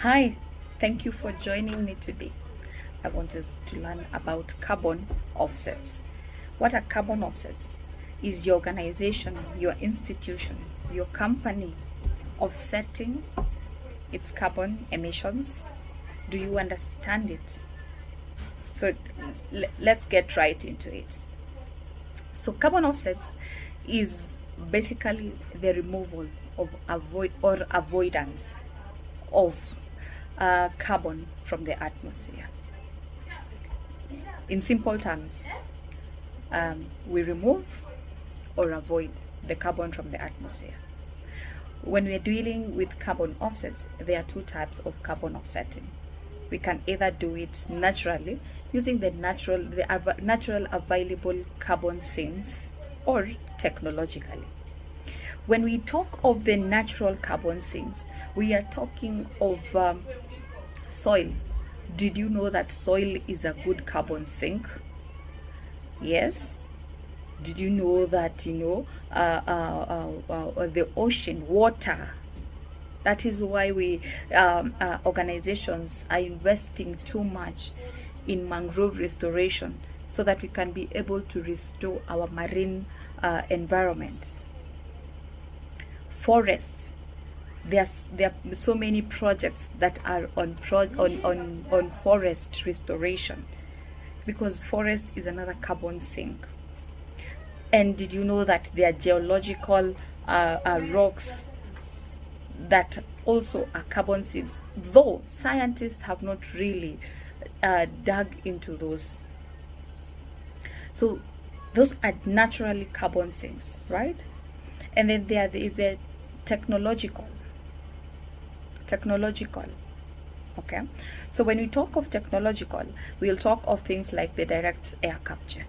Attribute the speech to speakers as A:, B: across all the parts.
A: Hi, thank you for joining me today. I want us to learn about carbon offsets. What are carbon offsets? Is your organization, your institution, your company offsetting its carbon emissions? Do you understand it? So let's get right into it. So carbon offsets is basically the removal of avoidance of carbon from the atmosphere. In simple terms, we remove or avoid the carbon from the atmosphere. When we are dealing with carbon offsets, there are two types of carbon offsetting. We can either do it naturally using the natural available carbon sinks, or technologically. When we talk of the natural carbon sinks, we are talking of soil. Did you know that soil is a good carbon sink? Yes. Did you know that the ocean water? That is why we organizations are investing too much in mangrove restoration, so that we can be able to restore our marine environment. Forests. There are so many projects that are on forest restoration, because forest is another carbon sink. And did you know that there are geological rocks that also are carbon sinks, though scientists have not really dug into those? So those are naturally carbon sinks, right? And then there is the technological. Okay, so when we talk of technological, we'll talk of things like the direct air capture.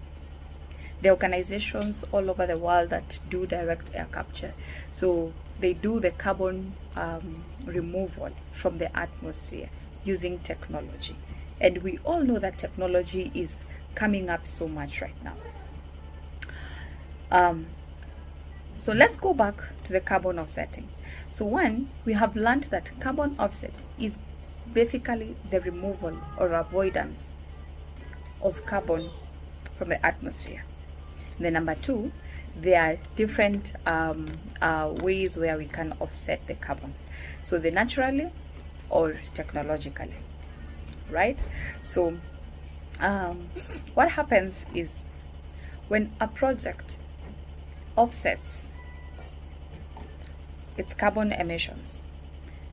A: The organizations all over the world that do direct air capture, so they do the carbon removal from the atmosphere using technology. And we all know that technology is coming up so much right now. So let's go back to the carbon offsetting. So one, we have learned that carbon offset is basically the removal or avoidance of carbon from the atmosphere. And then number two, there are different ways where we can offset the carbon. So the naturally or technologically, right? So what happens is, when a project offsets its carbon emissions,